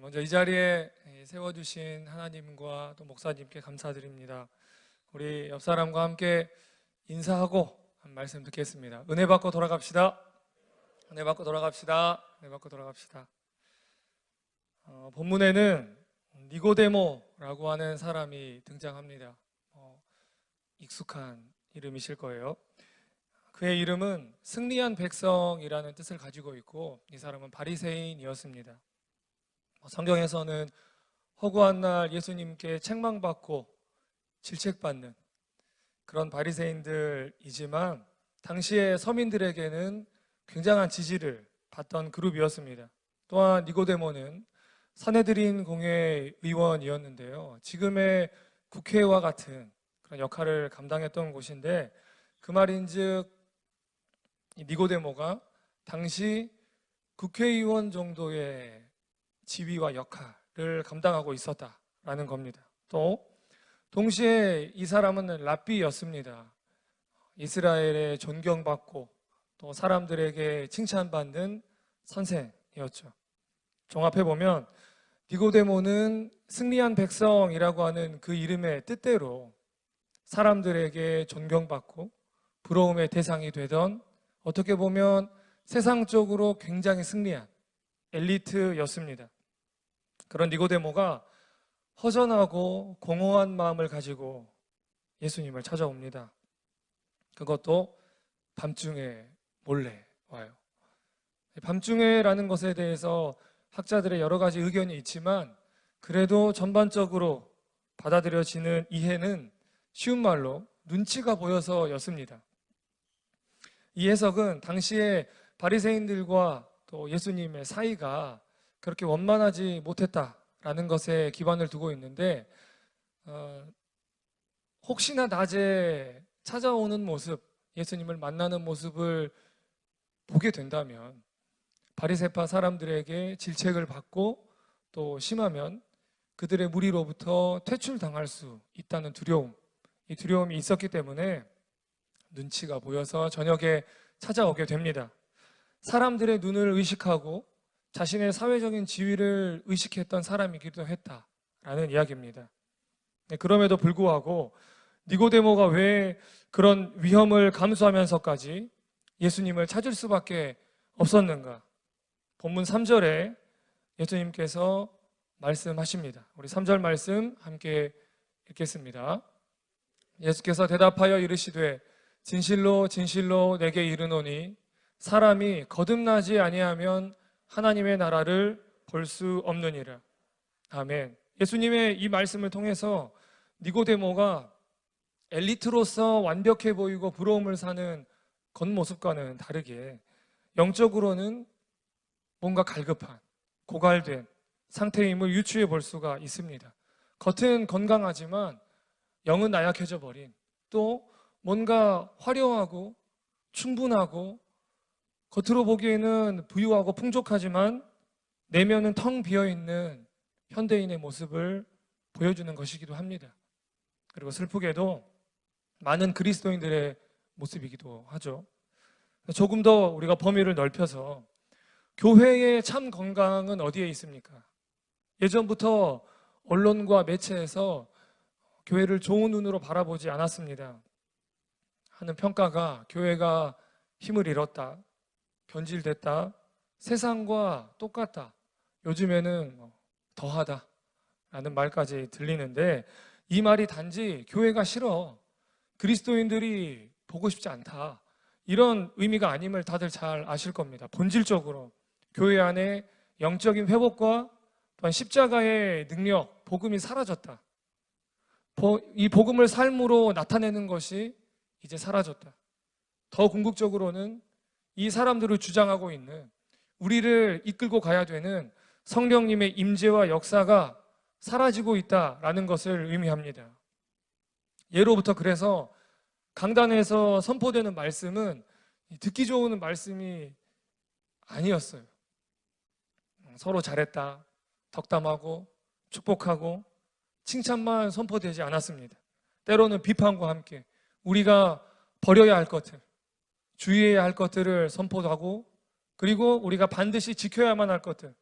먼저 이 자리에 세워주신 하나님과 또 목사님께 감사드립니다. 우리 옆 사람과 함께 인사하고 한 말씀 듣겠습니다. 은혜 받고 돌아갑시다. 은혜 받고 돌아갑시다. 은혜 받고 돌아갑시다. 본문에는 니고데모라고 하는 사람이 등장합니다. 익숙한 이름이실 거예요. 그의 이름은 승리한 백성이라는 뜻을 가지고 있고, 이 사람은 바리새인이었습니다. 성경에서는 허구한 날 예수님께 책망받고 질책받는 그런 바리새인들이지만, 당시의 서민들에게는 굉장한 지지를 받던 그룹이었습니다. 또한 니고데모는 산헤드린 공회 의원이었는데요, 지금의 국회와 같은 그런 역할을 감당했던 곳인데, 그 말인즉 니고데모가 당시 국회의원 정도의 지위와 역할을 감당하고 있었다라는 겁니다. 또 동시에 이 사람은 랍비였습니다. 이스라엘에 존경받고 또 사람들에게 칭찬받는 선생이었죠. 종합해보면 니고데모는 승리한 백성이라고 하는 그 이름의 뜻대로 사람들에게 존경받고 부러움의 대상이 되던, 어떻게 보면 세상적으로 굉장히 승리한 엘리트였습니다. 그런 니고데모가 허전하고 공허한 마음을 가지고 예수님을 찾아옵니다. 그것도 밤중에 몰래 와요. 밤중에라는 것에 대해서 학자들의 여러 가지 의견이 있지만, 그래도 전반적으로 받아들여지는 이해는 쉬운 말로 눈치가 보여서였습니다. 이 해석은 당시에 바리새인들과 또 예수님의 사이가 그렇게 원만하지 못했다라는 것에 기반을 두고 있는데, 혹시나 낮에 찾아오는 모습, 예수님을 만나는 모습을 보게 된다면 바리새파 사람들에게 질책을 받고 또 심하면 그들의 무리로부터 퇴출당할 수 있다는 두려움, 이 두려움이 있었기 때문에 눈치가 보여서 저녁에 찾아오게 됩니다. 사람들의 눈을 의식하고 자신의 사회적인 지위를 의식했던 사람이기도 했다라는 이야기입니다. 그럼에도 불구하고 니고데모가 왜 그런 위험을 감수하면서까지 예수님을 찾을 수밖에 없었는가? 본문 3절에 예수님께서 말씀하십니다. 우리 3절 말씀 함께 읽겠습니다. 예수께서 대답하여 이르시되 진실로 진실로 내게 이르노니 사람이 거듭나지 아니하면 하나님의 나라를 볼 수 없느니라. 아멘. 예수님의 이 말씀을 통해서 니고데모가 엘리트로서 완벽해 보이고 부러움을 사는 겉모습과는 다르게 영적으로는 뭔가 갈급한, 고갈된 상태임을 유추해 볼 수가 있습니다. 겉은 건강하지만 영은 나약해져 버린, 또 뭔가 화려하고 충분하고 겉으로 보기에는 부유하고 풍족하지만 내면은 텅 비어있는 현대인의 모습을 보여주는 것이기도 합니다. 그리고 슬프게도 많은 그리스도인들의 모습이기도 하죠. 조금 더 우리가 범위를 넓혀서 교회의 참 건강은 어디에 있습니까? 예전부터 언론과 매체에서 교회를 좋은 눈으로 바라보지 않았습니다. 하는 평가가 교회가 힘을 잃었다, 변질됐다, 세상과 똑같다, 요즘에는 더하다 라는 말까지 들리는데, 이 말이 단지 교회가 싫어, 그리스도인들이 보고 싶지 않다, 이런 의미가 아님을 다들 잘 아실 겁니다. 본질적으로 교회 안에 영적인 회복과 또한 십자가의 능력, 복음이 사라졌다. 이 복음을 삶으로 나타내는 것이 이제 사라졌다. 더 궁극적으로는 이 사람들을 주장하고 있는, 우리를 이끌고 가야 되는 성령님의 임재와 역사가 사라지고 있다라는 것을 의미합니다. 예로부터 그래서 강단에서 선포되는 말씀은 듣기 좋은 말씀이 아니었어요. 서로 잘했다, 덕담하고 축복하고 칭찬만 선포되지 않았습니다. 때로는 비판과 함께 우리가 버려야 할 것들, 주의해야 할 것들을 선포하고, 그리고 우리가 반드시 지켜야만 할 것들,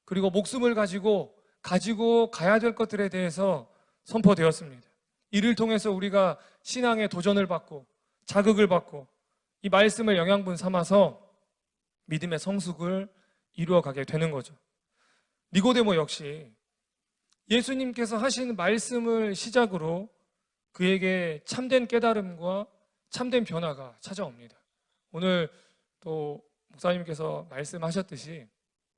그리고 목숨을 가지고 가야 될 것들에 대해서 선포되었습니다. 이를 통해서 우리가 신앙의 도전을 받고 자극을 받고 이 말씀을 영양분 삼아서 믿음의 성숙을 이루어가게 되는 거죠. 니고데모 역시 예수님께서 하신 말씀을 시작으로 그에게 참된 깨달음과 참된 변화가 찾아옵니다. 오늘 또 목사님께서 말씀하셨듯이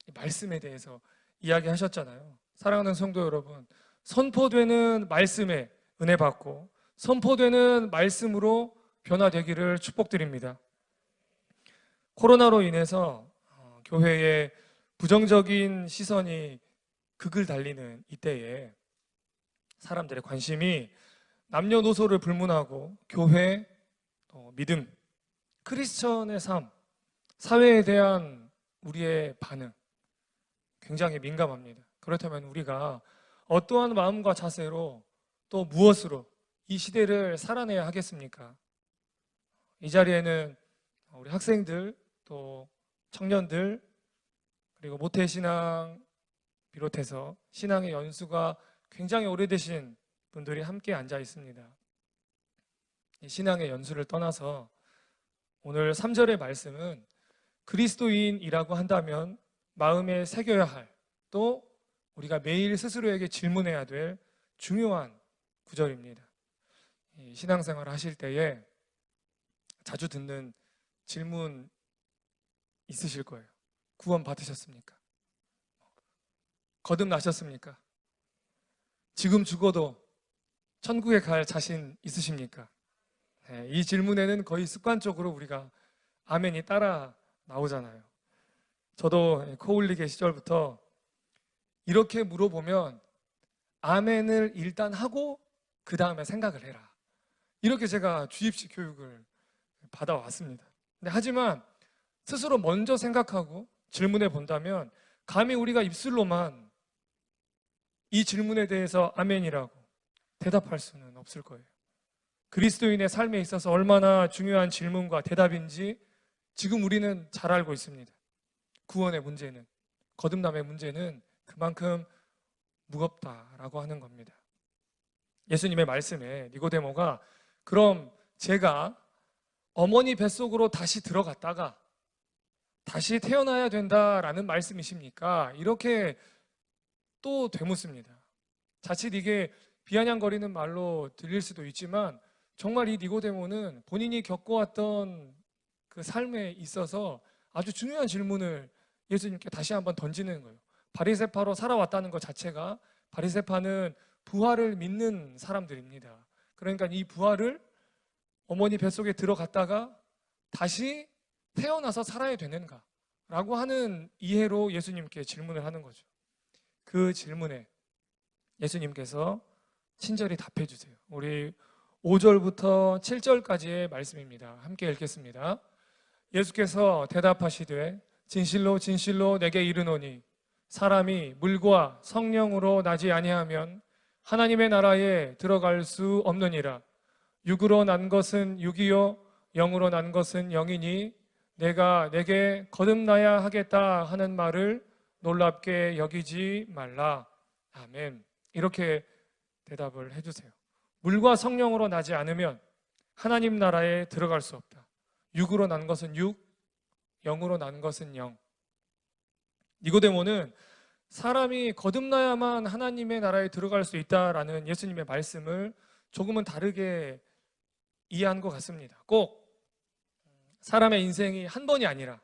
이 말씀에 대해서 이야기하셨잖아요. 사랑하는 성도 여러분, 선포되는 말씀에 은혜 받고 선포되는 말씀으로 변화되기를 축복드립니다. 코로나로 인해서 교회에 부정적인 시선이 극을 달리는 이때에 사람들의 관심이 남녀노소를 불문하고 교회, 믿음, 크리스천의 삶, 사회에 대한 우리의 반응 굉장히 민감합니다. 그렇다면 우리가 어떠한 마음과 자세로 또 무엇으로 이 시대를 살아내야 하겠습니까? 이 자리에는 우리 학생들, 또 청년들, 그리고 모태신앙 비롯해서 신앙의 연수가 굉장히 오래되신 분들이 함께 앉아 있습니다. 이 신앙의 연수를 떠나서 오늘 3절의 말씀은 그리스도인이라고 한다면 마음에 새겨야 할, 또 우리가 매일 스스로에게 질문해야 될 중요한 구절입니다. 신앙생활을 하실 때에 자주 듣는 질문 있으실 거예요. 구원 받으셨습니까? 거듭나셨습니까? 지금 죽어도 천국에 갈 자신 있으십니까? 이 질문에는 거의 습관적으로 우리가 아멘이 따라 나오잖아요. 저도 코울리게 시절부터 이렇게 물어보면 아멘을 일단 하고 그 다음에 생각을 해라, 이렇게 제가 주입식 교육을 받아왔습니다. 하지만 스스로 먼저 생각하고 질문해 본다면 감히 우리가 입술로만 이 질문에 대해서 아멘이라고 대답할 수는 없을 거예요. 그리스도인의 삶에 있어서 얼마나 중요한 질문과 대답인지 지금 우리는 잘 알고 있습니다. 구원의 문제는, 거듭남의 문제는 그만큼 무겁다라고 하는 겁니다. 예수님의 말씀에 니고데모가 그럼 제가 어머니 뱃속으로 다시 들어갔다가 다시 태어나야 된다라는 말씀이십니까? 이렇게 또 되묻습니다. 자칫 이게 비아냥거리는 말로 들릴 수도 있지만 정말 이 니고데모는 본인이 겪어왔던 그 삶에 있어서 아주 중요한 질문을 예수님께 다시 한번 던지는 거예요. 바리새파로 살아왔다는 것 자체가, 바리새파는 부활을 믿는 사람들입니다. 그러니까 이 부활을 어머니 뱃속에 들어갔다가 다시 태어나서 살아야 되는가? 라고 하는 이해로 예수님께 질문을 하는 거죠. 그 질문에 예수님께서 친절히 답해 주세요. 우리 5절부터 7절까지의 말씀입니다. 함께 읽겠습니다. 예수께서 대답하시되 진실로 진실로 내게 이르노니 사람이 물과 성령으로 나지 아니하면 하나님의 나라에 들어갈 수 없느니라. 육으로 난 것은 육이요 영으로 난 것은 영이니 내가 내게 거듭나야 하겠다 하는 말을 놀랍게 여기지 말라. 아멘. 이렇게 대답을 해주세요. 물과 성령으로 나지 않으면 하나님 나라에 들어갈 수 없다. 육으로 난 것은 육, 영으로 난 것은 영. 니고데모는 사람이 거듭나야만 하나님의 나라에 들어갈 수 있다라는 예수님의 말씀을 조금은 다르게 이해한 것 같습니다. 꼭 사람의 인생이 한 번이 아니라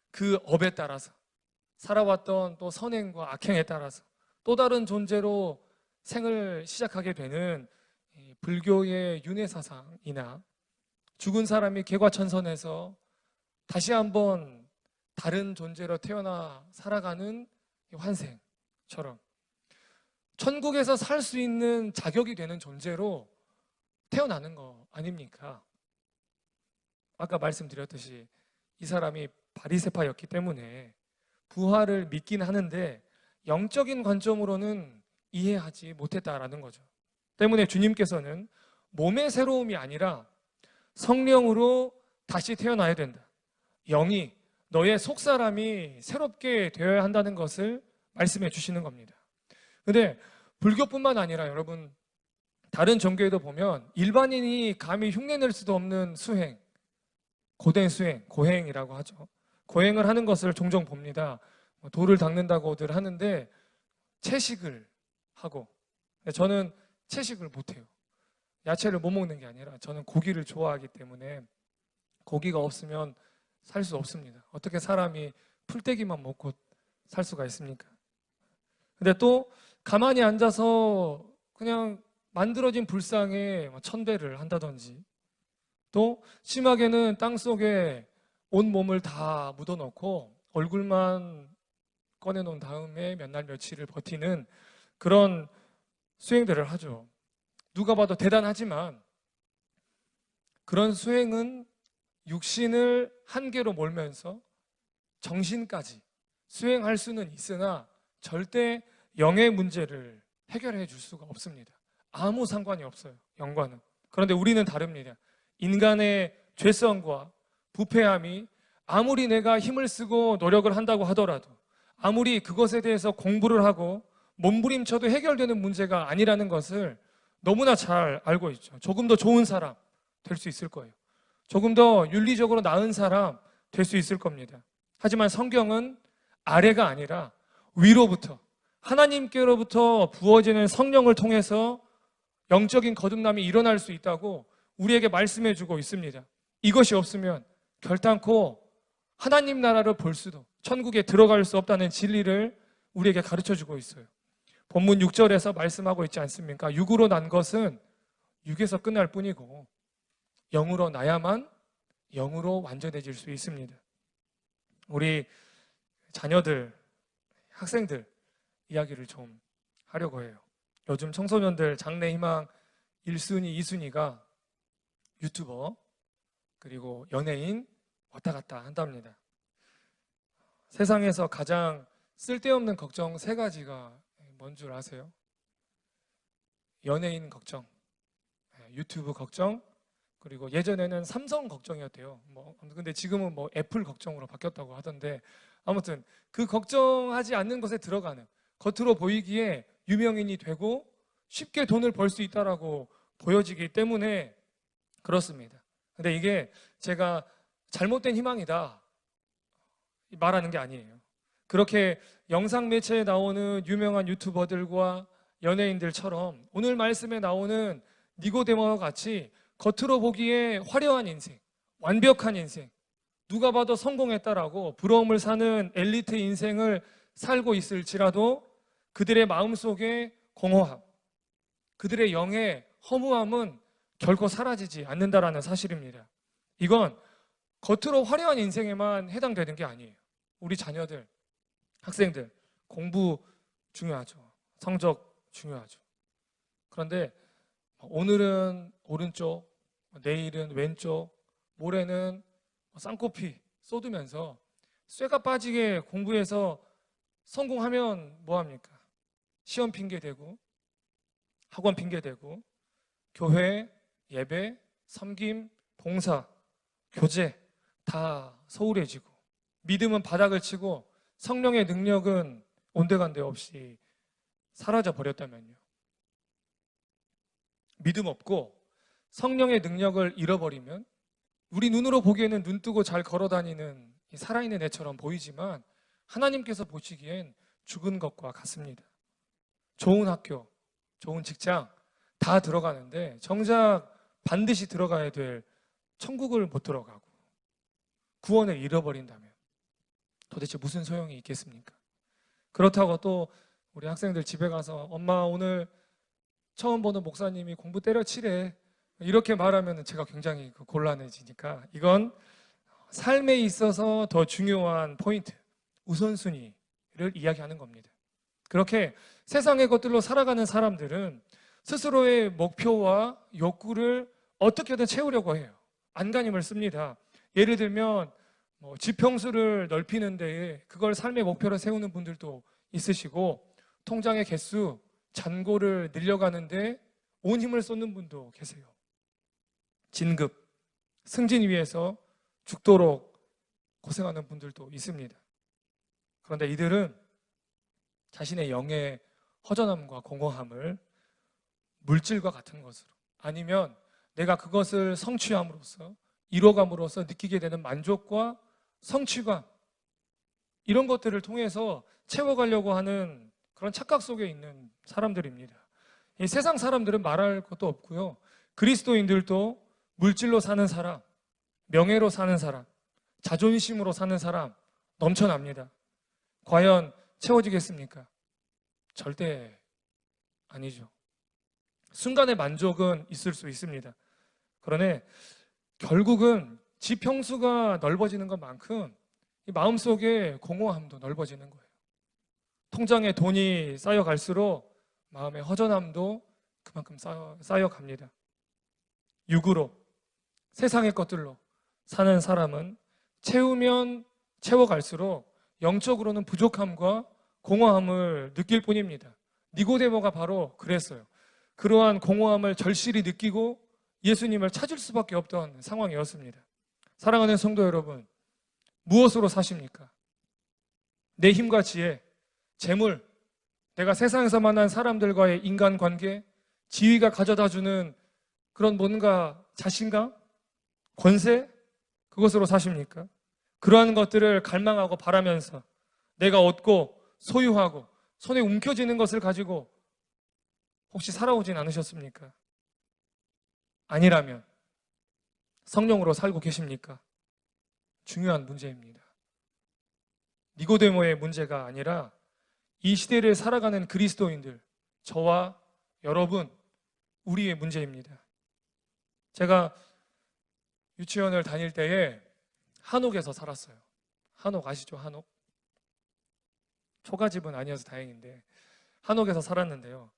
그 업에 따라서 살아왔던 또 선행과 악행에 따라서 또 다른 존재로 생을 시작하게 되는 불교의 윤회사상이나 죽은 사람이 개과천선해서 다시 한번 다른 존재로 태어나 살아가는 환생처럼 천국에서 살 수 있는 자격이 되는 존재로 태어나는 거 아닙니까? 아까 말씀드렸듯이 이 사람이 바리새파였기 때문에 부활을 믿긴 하는데 영적인 관점으로는 이해하지 못했다라는 거죠. 때문에 주님께서는 몸의 새로움이 아니라 성령으로 다시 태어나야 된다. 영이, 너의 속사람이 새롭게 되어야 한다는 것을 말씀해 주시는 겁니다. 근데 불교뿐만 아니라 여러분 다른 종교에도 보면 일반인이 감히 흉내낼 수도 없는 수행, 고된 수행, 고행이라고 하죠. 고행을 하는 것을 종종 봅니다. 돌을 닦는다고들 하는데 채식을 하고, 저는 채식을 못해요. 야채를 못 먹는 게 아니라 저는 고기를 좋아하기 때문에 고기가 없으면 살 수 없습니다. 어떻게 사람이 풀떼기만 먹고 살 수가 있습니까? 근데 또 가만히 앉아서 그냥 만들어진 불상에 천배를 한다든지, 또 심하게는 땅속에 온 몸을 다 묻어놓고 얼굴만 꺼내놓은 다음에 몇 날 며칠을 버티는 그런 수행들을 하죠. 누가 봐도 대단하지만 그런 수행은 육신을 한계로 몰면서 정신까지 수행할 수는 있으나 절대 영의 문제를 해결해 줄 수가 없습니다. 아무 상관이 없어요, 영과는. 그런데 우리는 다릅니다. 인간의 죄성과 부패함이 아무리 내가 힘을 쓰고 노력을 한다고 하더라도, 아무리 그것에 대해서 공부를 하고 몸부림쳐도 해결되는 문제가 아니라는 것을 너무나 잘 알고 있죠. 조금 더 좋은 사람 될 수 있을 거예요. 조금 더 윤리적으로 나은 사람 될 수 있을 겁니다. 하지만 성경은 아래가 아니라 위로부터, 하나님께로부터 부어지는 성령을 통해서 영적인 거듭남이 일어날 수 있다고 우리에게 말씀해 주고 있습니다. 이것이 없으면 결단코 하나님 나라를 볼 수도, 천국에 들어갈 수 없다는 진리를 우리에게 가르쳐 주고 있어요. 본문 6절에서 말씀하고 있지 않습니까? 육으로 난 것은 육에서 끝날 뿐이고 영으로 나야만 영으로 완전해질 수 있습니다. 우리 자녀들, 학생들 이야기를 좀 하려고 해요. 요즘 청소년들 장래희망 1순위, 2순위가 유튜버 그리고 연예인 왔다 갔다 한답니다. 세상에서 가장 쓸데없는 걱정 3가지가 뭔 줄 아세요? 연예인 걱정, 유튜브 걱정, 그리고 예전에는 삼성 걱정이었대요. 근데 지금은 애플 걱정으로 바뀌었다고 하던데, 아무튼 그 걱정하지 않는 것에 들어가는, 겉으로 보이기에 유명인이 되고 쉽게 돈을 벌 수 있다라고 보여지기 때문에 그렇습니다. 근데 이게 제가 잘못된 희망이다 말하는 게 아니에요. 그렇게 영상 매체에 나오는 유명한 유튜버들과 연예인들처럼 오늘 말씀에 나오는 니고데모와 같이 겉으로 보기에 화려한 인생, 완벽한 인생, 누가 봐도 성공했다라고 부러움을 사는 엘리트 인생을 살고 있을지라도 그들의 마음속에 공허함, 그들의 영의 허무함은 결코 사라지지 않는다라는 사실입니다. 이건 겉으로 화려한 인생에만 해당되는 게 아니에요. 우리 자녀들, 학생들, 공부 중요하죠. 성적 중요하죠. 그런데 오늘은 오른쪽, 내일은 왼쪽, 모레는 쌍코피 쏟으면서 쇠가 빠지게 공부해서 성공하면 뭐합니까? 시험 핑계대고, 학원 핑계대고, 교회, 예배, 섬김, 봉사, 교제 다 소홀해지고, 믿음은 바닥을 치고 성령의 능력은 온데간데 없이 사라져 버렸다면요. 믿음 없고 성령의 능력을 잃어버리면 우리 눈으로 보기에는 눈 뜨고 잘 걸어다니는 살아있는 애처럼 보이지만 하나님께서 보시기엔 죽은 것과 같습니다. 좋은 학교, 좋은 직장 다 들어가는데 정작 반드시 들어가야 될 천국을 못 들어가고 구원을 잃어버린다면 도대체 무슨 소용이 있겠습니까? 그렇다고 또 우리 학생들 집에 가서 엄마 오늘 처음 보는 목사님이 공부 때려치래 이렇게 말하면 제가 굉장히 곤란해지니까 이건 삶에 있어서 더 중요한 포인트, 우선순위를 이야기하는 겁니다. 그렇게 세상의 것들로 살아가는 사람들은 스스로의 목표와 욕구를 어떻게든 채우려고 해요. 안간힘을 씁니다. 예를 들면 지평수를 넓히는 데에 그걸 삶의 목표로 세우는 분들도 있으시고, 통장의 개수, 잔고를 늘려가는데 온 힘을 쏟는 분도 계세요. 진급, 승진 위해서 죽도록 고생하는 분들도 있습니다. 그런데 이들은 자신의 영의 허전함과 공허함을 물질과 같은 것으로, 아니면 내가 그것을 성취함으로써, 이뤄감으로써 느끼게 되는 만족과 성취감, 이런 것들을 통해서 채워가려고 하는 그런 착각 속에 있는 사람들입니다. 이 세상 사람들은 말할 것도 없고요. 그리스도인들도 물질로 사는 사람, 명예로 사는 사람, 자존심으로 사는 사람 넘쳐납니다. 과연 채워지겠습니까? 절대 아니죠. 순간의 만족은 있을 수 있습니다. 그러나 결국은 집 평수가 넓어지는 것만큼 이 마음속에 공허함도 넓어지는 거예요. 통장에 돈이 쌓여갈수록 마음의 허전함도 그만큼 쌓여갑니다. 육으로, 세상의 것들로 사는 사람은 채우면 채워갈수록 영적으로는 부족함과 공허함을 느낄 뿐입니다. 니고데모가 바로 그랬어요. 그러한 공허함을 절실히 느끼고 예수님을 찾을 수밖에 없던 상황이었습니다. 사랑하는 성도 여러분, 무엇으로 사십니까? 내 힘과 지혜, 재물, 내가 세상에서 만난 사람들과의 인간관계, 지위가 가져다주는 그런 뭔가 자신감, 권세, 그것으로 사십니까? 그러한 것들을 갈망하고 바라면서 내가 얻고 소유하고 손에 움켜쥐는 것을 가지고 혹시 살아오진 않으셨습니까? 아니라면 성령으로 살고 계십니까? 중요한 문제입니다. 니고데모의 문제가 아니라 이 시대를 살아가는 그리스도인들, 저와 여러분, 우리의 문제입니다. 제가 유치원을 다닐 때에 한옥에서 살았어요. 한옥 아시죠? 한옥? 초가집은 아니어서 다행인데 한옥에서 살았는데요.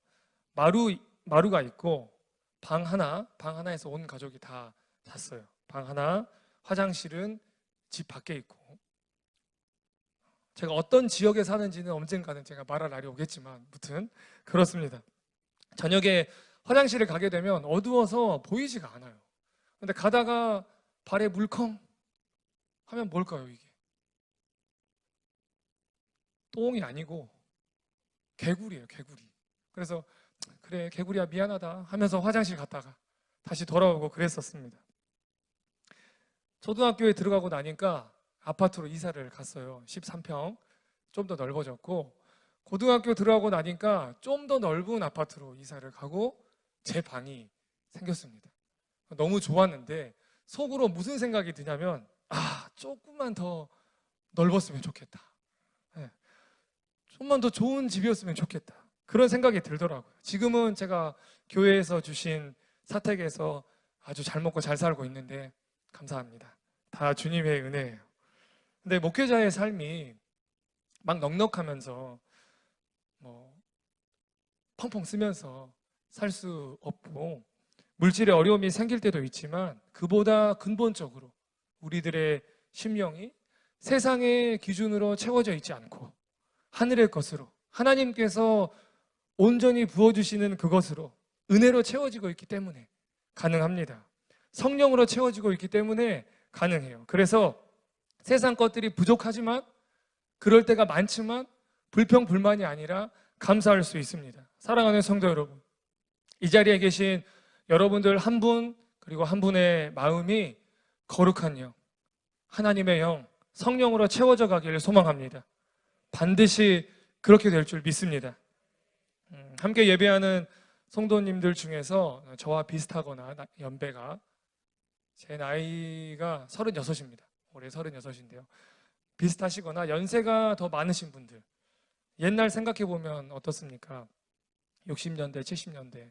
마루가 있고 방 하나에서 온 가족이 다 잤어요. 방 하나, 화장실은 집 밖에 있고. 제가 어떤 지역에 사는지는 언젠가는 제가 말할 날이 오겠지만 무튼 그렇습니다. 저녁에 화장실을 가게 되면 어두워서 보이지가 않아요. 근데 가다가 발에 물컹 하면 뭘까요, 이게? 똥이 아니고 개구리예요, 개구리. 그래서 그래, 개구리야 미안하다 하면서 화장실 갔다가 다시 돌아오고 그랬었습니다. 초등학교에 들어가고 나니까 아파트로 이사를 갔어요. 13평, 좀 더 넓어졌고, 고등학교 들어가고 나니까 좀 더 넓은 아파트로 이사를 가고 제 방이 생겼습니다. 너무 좋았는데 속으로 무슨 생각이 드냐면, 조금만 더 넓었으면 좋겠다. 네. 좀만 더 좋은 집이었으면 좋겠다. 그런 생각이 들더라고요. 지금은 제가 교회에서 주신 사택에서 아주 잘 먹고 잘 살고 있는데 감사합니다. 다 주님의 은혜예요. 근데 목회자의 삶이 막 넉넉하면서 펑펑 쓰면서 살 수 없고 물질의 어려움이 생길 때도 있지만 그보다 근본적으로 우리들의 심령이 세상의 기준으로 채워져 있지 않고 하늘의 것으로, 하나님께서 온전히 부어주시는 그것으로 은혜로 채워지고 있기 때문에 가능합니다. 성령으로 채워지고 있기 때문에 가능해요. 그래서 세상 것들이 부족하지만, 그럴 때가 많지만 불평불만이 아니라 감사할 수 있습니다. 사랑하는 성도 여러분, 이 자리에 계신 여러분들 한 분, 그리고 한 분의 마음이 거룩한 영, 하나님의 영, 성령으로 채워져 가기를 소망합니다. 반드시 그렇게 될 줄 믿습니다. 함께 예배하는 성도님들 중에서 저와 비슷하거나 연배가, 제 나이가 36입니다. 올해 36인데요. 비슷하시거나 연세가 더 많으신 분들, 옛날 생각해보면 어떻습니까? 60년대, 70년대,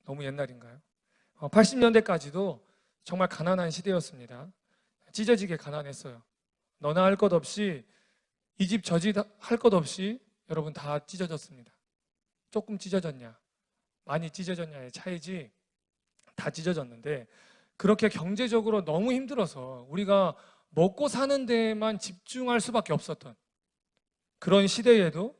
너무 옛날인가요? 80년대까지도 정말 가난한 시대였습니다. 찢어지게 가난했어요. 너나 할 것 없이, 이 집 저 집 할 것 없이 여러분 다 찢어졌습니다. 조금 찢어졌냐, 많이 찢어졌냐의 차이지 다 찢어졌는데, 그렇게 경제적으로 너무 힘들어서 우리가 먹고 사는 데에만 집중할 수밖에 없었던 그런 시대에도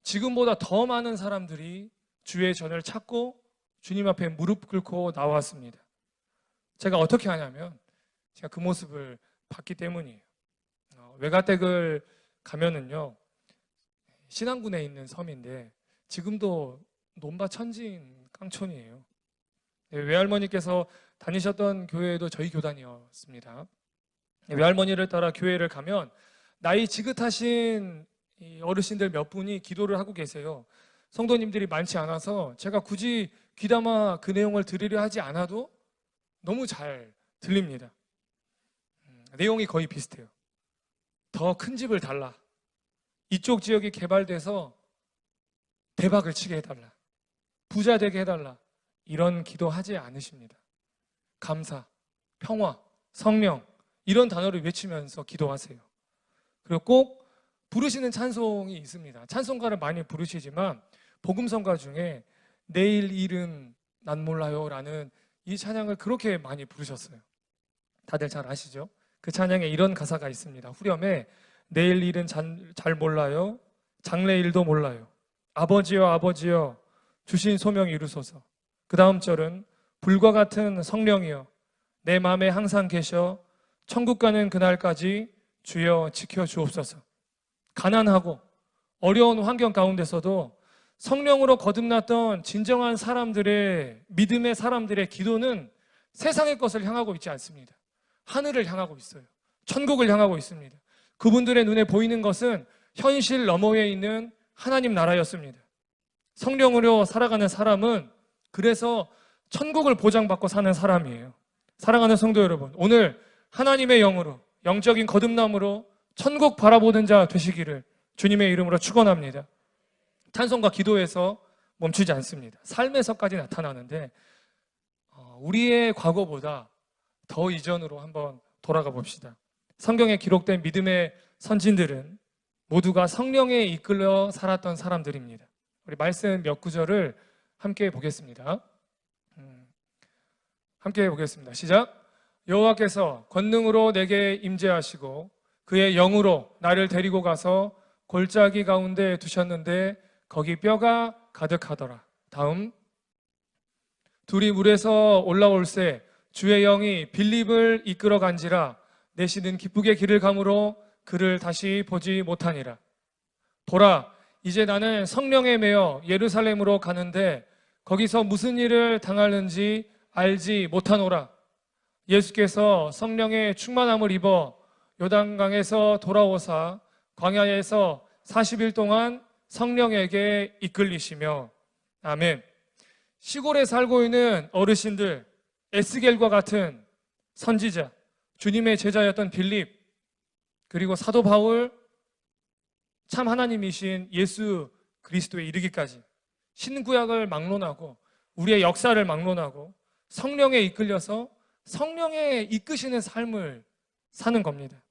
지금보다 더 많은 사람들이 주의 전을 찾고 주님 앞에 무릎 꿇고 나왔습니다. 제가 어떻게 하냐면 제가 그 모습을 봤기 때문이에요. 외가댁을 가면은요, 신안군에 있는 섬인데 지금도 논밭 천지인 깡촌이에요. 외할머니께서 다니셨던 교회도 저희 교단이었습니다. 외할머니를 따라 교회를 가면 나이 지긋하신 어르신들 몇 분이 기도를 하고 계세요. 성도님들이 많지 않아서 제가 굳이 귀담아 그 내용을 들으려 하지 않아도 너무 잘 들립니다. 내용이 거의 비슷해요. 더 큰 집을 달라. 이쪽 지역이 개발돼서 대박을 치게 해달라. 부자 되게 해달라. 이런 기도하지 않으십니다. 감사, 평화, 성령 이런 단어를 외치면서 기도하세요. 그리고 꼭 부르시는 찬송이 있습니다. 찬송가를 많이 부르시지만 복음성가 중에 내일 일은 난 몰라요 라는 이 찬양을 그렇게 많이 부르셨어요. 다들 잘 아시죠? 그 찬양에 이런 가사가 있습니다. 후렴에 내일 일은 잘 몰라요. 장래일도 몰라요. 아버지여 아버지여 주신 소명 이루소서. 그 다음 절은 불과 같은 성령이여 내 마음에 항상 계셔 천국 가는 그날까지 주여 지켜주옵소서. 가난하고 어려운 환경 가운데서도 성령으로 거듭났던 진정한 사람들의 믿음의 사람들의 기도는 세상의 것을 향하고 있지 않습니다. 하늘을 향하고 있어요. 천국을 향하고 있습니다. 그분들의 눈에 보이는 것은 현실 너머에 있는 하나님 나라였습니다. 성령으로 살아가는 사람은 그래서 천국을 보장받고 사는 사람이에요. 사랑하는 성도 여러분, 오늘 하나님의 영으로 영적인 거듭남으로 천국 바라보는 자 되시기를 주님의 이름으로 축원합니다. 찬송과 기도에서 멈추지 않습니다. 삶에서까지 나타나는데 우리의 과거보다 더 이전으로 한번 돌아가 봅시다. 성경에 기록된 믿음의 선진들은 모두가 성령에 이끌려 살았던 사람들입니다. 우리 말씀 몇 구절을 함께 보겠습니다. 함께 보겠습니다. 시작. 여호와께서 권능으로 내게 임재하시고 그의 영으로 나를 데리고 가서 골짜기 가운데 두셨는데 거기 뼈가 가득하더라. 다음. 둘이 물에서 올라올새 주의 영이 빌립을 이끌어 간지라 내시는 기쁘게 길을 가므로 그를 다시 보지 못하니라. 보라, 이제 나는 성령에 매여 예루살렘으로 가는데 거기서 무슨 일을 당하는지 알지 못하노라. 예수께서 성령의 충만함을 입어 요단강에서 돌아오사 광야에서 40일 동안 성령에게 이끌리시며. 아멘. 시골에 살고 있는 어르신들, 에스겔과 같은 선지자, 주님의 제자였던 빌립, 그리고 사도 바울, 참 하나님이신 예수 그리스도에 이르기까지 신구약을 막론하고 우리의 역사를 막론하고 성령에 이끌려서 성령에 이끄시는 삶을 사는 겁니다.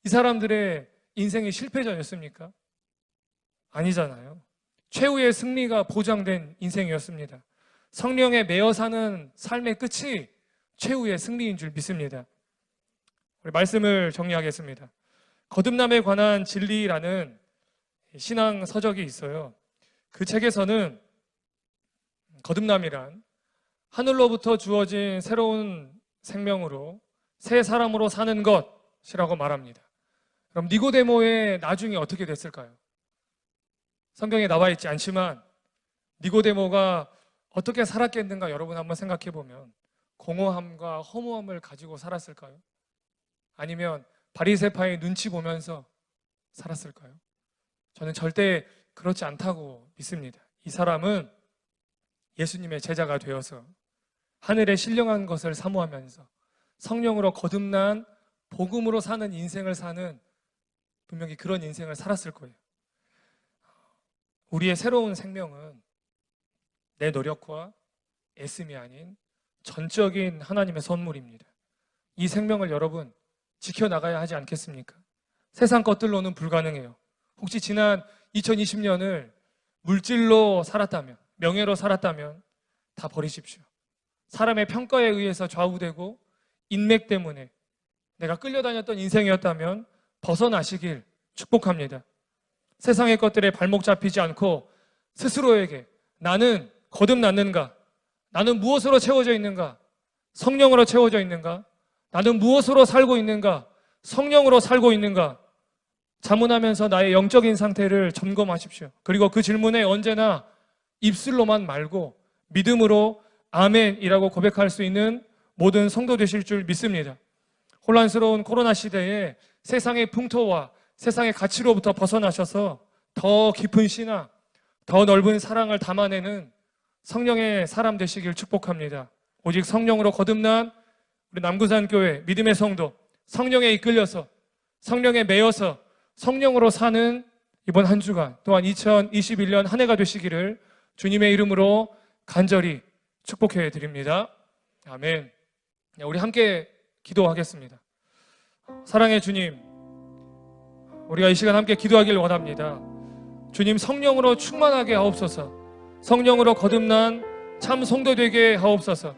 이 사람들의 인생이 실패자였습니까? 아니잖아요. 최후의 승리가 보장된 인생이었습니다. 성령에 매여 사는 삶의 끝이 최후의 승리인 줄 믿습니다. 우리 말씀을 정리하겠습니다. 거듭남에 관한 진리라는 신앙 서적이 있어요. 그 책에서는 거듭남이란 하늘로부터 주어진 새로운 생명으로 새 사람으로 사는 것이라고 말합니다. 그럼 니고데모의 나중이 어떻게 됐을까요? 성경에 나와 있지 않지만 니고데모가 어떻게 살았겠는가 여러분 한번 생각해 보면 공허함과 허무함을 가지고 살았을까요? 아니면 바리새파의 눈치 보면서 살았을까요? 저는 절대 그렇지 않다고 믿습니다. 이 사람은 예수님의 제자가 되어서 하늘의 신령한 것을 사모하면서 성령으로 거듭난 복음으로 사는 인생을 사는 분명히 그런 인생을 살았을 거예요. 우리의 새로운 생명은 내 노력과 애씀이 아닌 전적인 하나님의 선물입니다. 이 생명을 여러분 지켜나가야 하지 않겠습니까? 세상 것들로는 불가능해요. 혹시 지난 2020년을 물질로 살았다면, 명예로 살았다면 다 버리십시오. 사람의 평가에 의해서 좌우되고 인맥 때문에 내가 끌려다녔던 인생이었다면 벗어나시길 축복합니다. 세상의 것들에 발목 잡히지 않고 스스로에게 나는 거듭났는가? 나는 무엇으로 채워져 있는가? 성령으로 채워져 있는가? 나는 무엇으로 살고 있는가? 성령으로 살고 있는가? 자문하면서 나의 영적인 상태를 점검하십시오. 그리고 그 질문에 언제나 입술로만 말고 믿음으로 아멘이라고 고백할 수 있는 모든 성도 되실 줄 믿습니다. 혼란스러운 코로나 시대에 세상의 풍토와 세상의 가치로부터 벗어나셔서 더 깊은 신앙, 더 넓은 사랑을 담아내는 성령의 사람 되시길 축복합니다. 오직 성령으로 거듭난 우리 남구산교회 믿음의 성도, 성령에 이끌려서 성령에 매여서 성령으로 사는 이번 한 주간 또한 2021년 한 해가 되시기를 주님의 이름으로 간절히 축복해 드립니다. 아멘. 우리 함께 기도하겠습니다. 사랑의 주님, 우리가 이 시간 함께 기도하길 원합니다. 주님, 성령으로 충만하게 하옵소서. 성령으로 거듭난 참 성도 되게 하옵소서.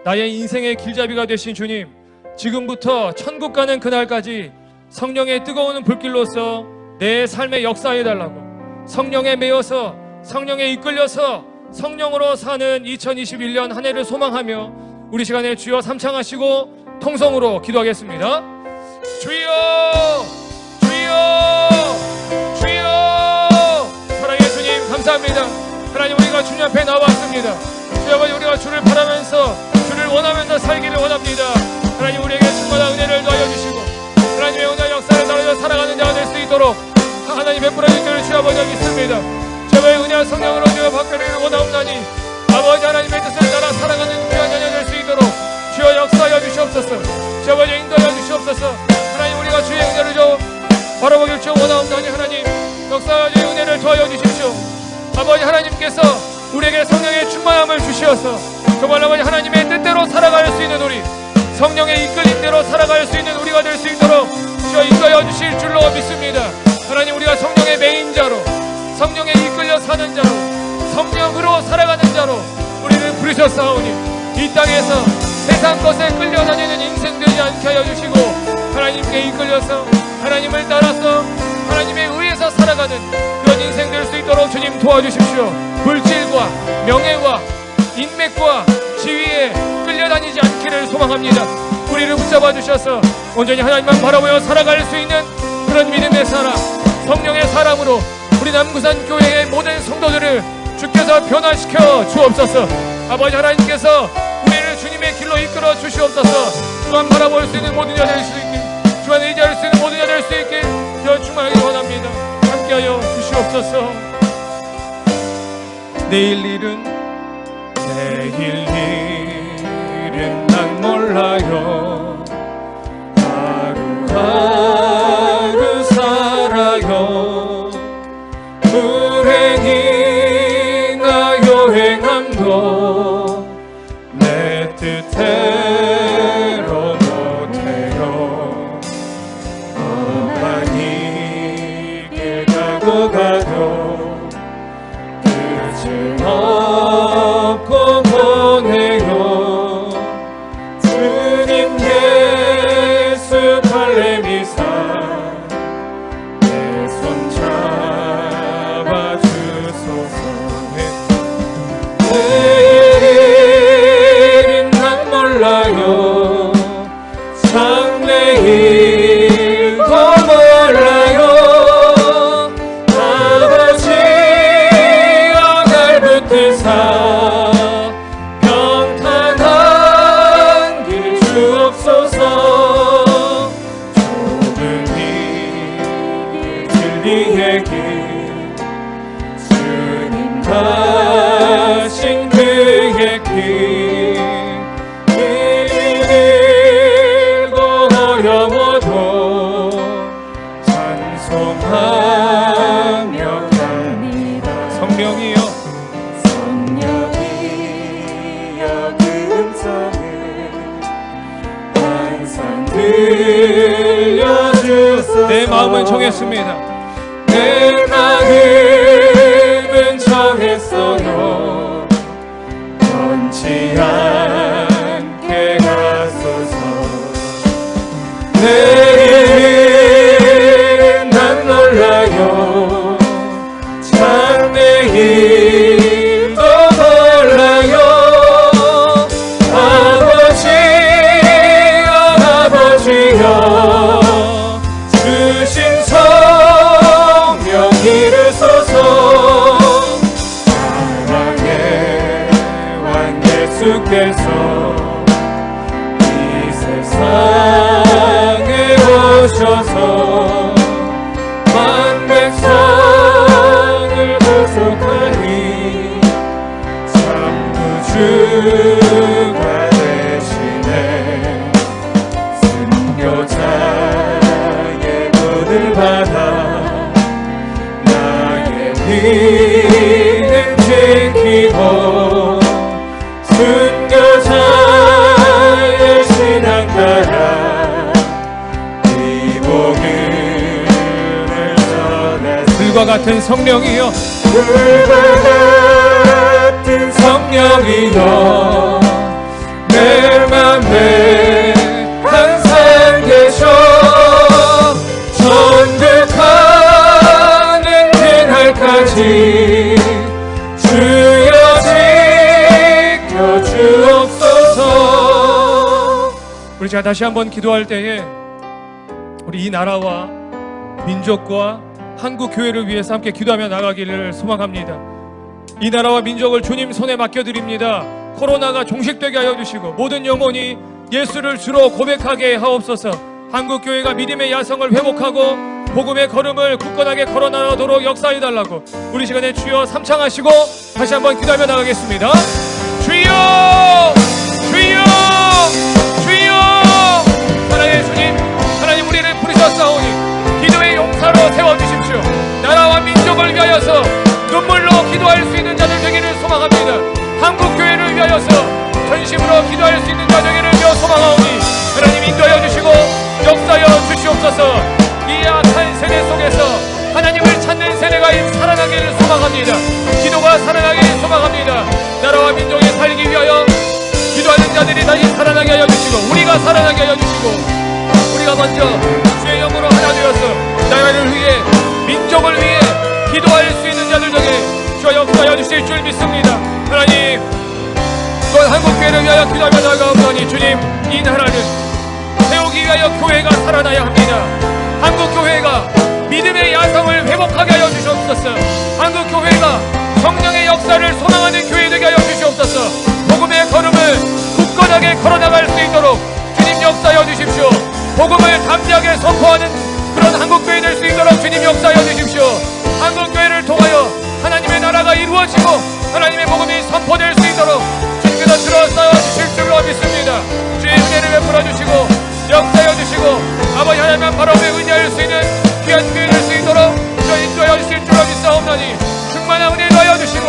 나의 인생의 길잡이가 되신 주님, 지금부터 천국 가는 그날까지 성령의 뜨거운 불길로서 내 삶에 역사해달라고, 성령에 매여서 성령에 이끌려서 성령으로 사는 2021년 한 해를 소망하며 우리 시간에 주여 삼창하시고 통성으로 기도하겠습니다. 주여, 주여, 주여. 사랑의 주님 감사합니다. 하나님, 우리가 주님 앞에 나왔습니다. 주여, 우리가 주를 바라면서 주를 원하면서 살기를 원합니다. 하나님, 우리에게 충만한 은혜를 더하여 주시고 하나님의 은혜 역사를 나누며 살아가는 자가 될 수 있도록 하나님 베풀어 주시기를 주여 아버지 믿습니다. 주의 은혜와 성령으로 주여 받기를 원하옵나니 아버지 하나님의 뜻을 따라 살아가는 귀한 자녀 될 수 있도록 주여 역사하여 주시옵소서. 주여 아버지 인도하여 주시옵소서. 하나님, 우리가 주의 은혜를 좀 바라보길 주 원하옵나니 하나님 역사하여 주의 은혜를 더하여 주십시오. 아버지 하나님께서 우리에게 성령의 충만함을 주시어서 정말 아버지 하나님의 뜻대로 살아갈 수 있는 우리, 성령의 이끌림대로 살아갈 수 있는 우리가 될 수 있도록 주여 인도하여 주실 줄로 믿습니다. 하나님, 우리가 성령의 메인 자로, 성령에 이끌려 사는 자로, 성령으로 살아가는 자로 우리를 부르셨사오니 이 땅에서 세상 것에 끌려다니는 인생 되지 않게 하여 주시고 하나님께 이끌려서 하나님을 따라서 하나님의 의에서 살아가는 그런 인생 될 수 있도록 주님 도와주십시오. 물질과 명예와 인맥과 지위에 끌려다니지 않기를 소망합니다. 우리를 붙잡아 주셔서 온전히 하나님만 바라보며 살아갈 수 있는 그런 믿음의 사람, 성령의 사람으로 우리 남구산 교회의 모든 성도들을 주께서 변화시켜 주옵소서. 아버지 하나님께서 우리를 주님의 길로 이끌어 주시옵소서. 주만 바라볼 수 있는 모든 자 될 수 있길, 주만 의지할 수 있는 모든 자 될 수 있길 주여 충만하게 원합니다. 함께하여 주시옵소서. 내일 일은 난 몰라요. 하루하루 살아요. 불행이나 여행함도 내 뜻대로 못해요. 험한 이 길 가고 가도 끝을 없고 보내요. 주님 예수 발레미사 내 손 잡아주소서. 내일은 난 몰라요. 장래일도 몰라요. 아버지여 날 붙드사 평탄한 길 주옵소서. 좁은 길 진리의 길 주님 가신 그의 길 길고 어려워도 찬송하며 갑니다. 성령이여 금성을 항상 들려주소서. 내 마음은 정했습니다. 내 마음은 정했어요. 변치 않게 가소서. 내일은 난 몰라요. 장래일도 몰라요. 아버지여 주신 성 같은 성령이여, 불과 같은 성령이여, 내 맘에 항상 계셔. 천국하는 그날까지 주여 지켜주옵소서. 우리 제가 다시 한번 기도할 때에 우리 이 나라와 민족과 한국 교회를 위해서 함께 기도하며 나가기를 소망합니다. 이 나라와 민족을 주님 손에 맡겨드립니다. 코로나가 종식되게 하여 주시고 모든 영혼이 예수를 주로 고백하게 하옵소서. 한국 교회가 믿음의 야성을 회복하고 복음의 걸음을 굳건하게 걸어나가도록 역사해달라고 우리 시간에 주여 삼창하시고 다시 한번 기도하며 나가겠습니다. 주여, 주여, 주여. 하나님의 주님, 하나님 우리를 부르셨사오니 기도의 용사로 세워주십시오. 나라와 민족을 위하여서 눈물로 기도할 수 있는 자들 되기를 소망합니다. 한국교회를 위하여서 전심으로 기도할 수 있는 자 되기를 소망하오니 하나님 인도하여 주시고 역사하여 주시옵소서. 이 악한 세대 속에서 하나님을 찾는 세대가 살아나기를 소망합니다. 기도가 살아나기를 소망합니다. 나라와 민족이 살기 위하여 기도하는 자들이 다시 살아나게 하여 주시고 우리가 살아나게 하여 주시고 우리가 먼저 주의 영으로 하나 되어서 나라를 위해 민족을 위해 기도할 수 있는 자들 중에 주여 역사하여 주실 줄 믿습니다. 하나님 또한 한국교회를 위하여 기도하며 나아가오니 주님 이 나라를 세우기 위하여 교회가 살아나야 합니다. 한국교회가 믿음의 야성을 회복하게 하여 주시옵소서. 한국교회가 성령의 역사를 소망하는 교회 되게 하여 주시옵소서. 복음의 걸음을 굳건하게 걸어나갈 수 있도록 주님 역사하여 주십시오. 복음을 담대하게 선포하는 그런 한국교회 될 수 있도록 주님 역사하여 주십시오. 한국교회를 통하여 하나님의 나라가 이루어지고 하나님의 복음이 선포될 수 있도록 주님께서 들어서 주실 줄로 믿습니다. 주의 은혜를 베풀어 주시고 역사하여 주시고 아버지 하나님만 바라보며 의지할 수 있는 귀한 교회 될 수 있도록 주여 인도하여 주실 줄로 믿사옵나니 충만한 은혜 더하여 주시고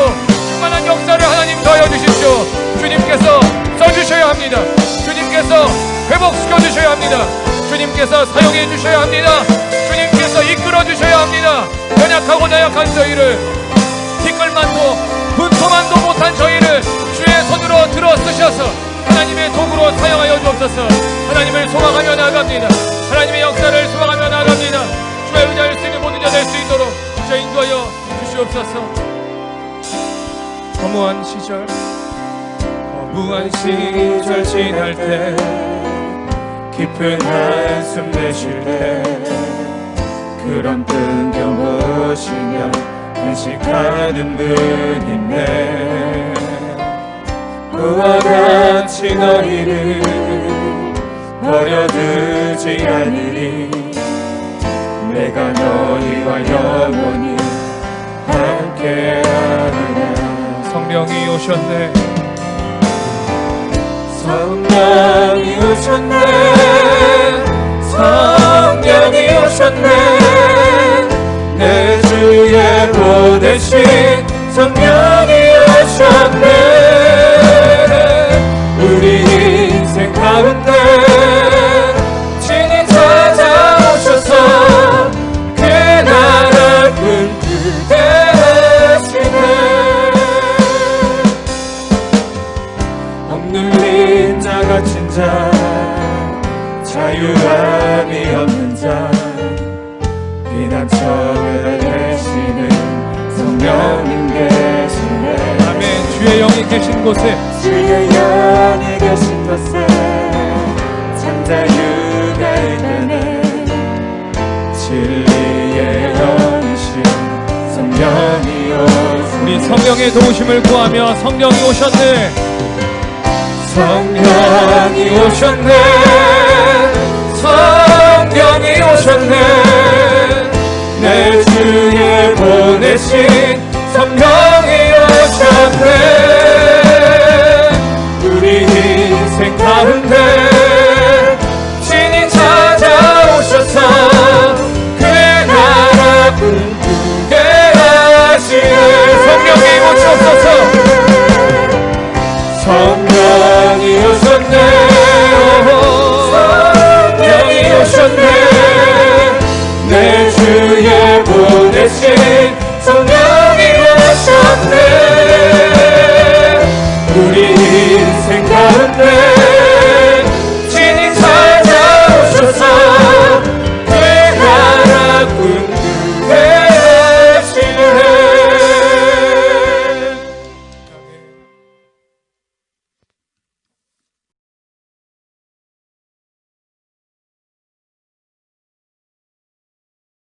충만한 역사를 하나님 더하여 주십시오. 주님께서 써주셔야 합니다. 주님께서 회복시켜 주셔야 합니다. 주님께서 사용해 주셔야 합니다. 주님께서 이끌어 주셔야 합니다. 연약하고 나약한 저희를 티끌만도 분토만도 못한 저희를 주의 손으로 들어 쓰셔서 하나님의 도구로 사용하여 주옵소서. 하나님을 소망하며 나아갑니다. 하나님의 역사를 소망하며 나아갑니다. 주의 의지할 수 있는 모든 자 될 수 있도록 주여 인도하여 주시옵소서. 허무한 시절 지날 때 깊은 한숨 내쉴 때 그런 뜬금없이며 간식하는 분이네. 그와 같이 너희를 버려두지 않으리. 내가 너희와 영원히 함께하리라. 성령이 오셨네. 성령이 오셨네. 성령이 오셨네. 내 주에 보내신 성령이 오셨네. 우리 인생 가운데 친히 찾아오셔서 그 나라 꿈꾸게 하시네. 억눌린 자 갇힌 자 자유함이 없는 자 피난처를 되시는 성령님 계시네. 아멘. 주의 영이 계신 곳에 주의 영이 계신 곳에 참 자유가 있다네. 진리의 영이신 성령이 오셨네. 우리 성령의 도우심을 구하며 성령이 오셨네. 성령이 오셨네. 성령이 오셨네. 내 주에 보내신 성령이 오셨네. 우리 인생 가운데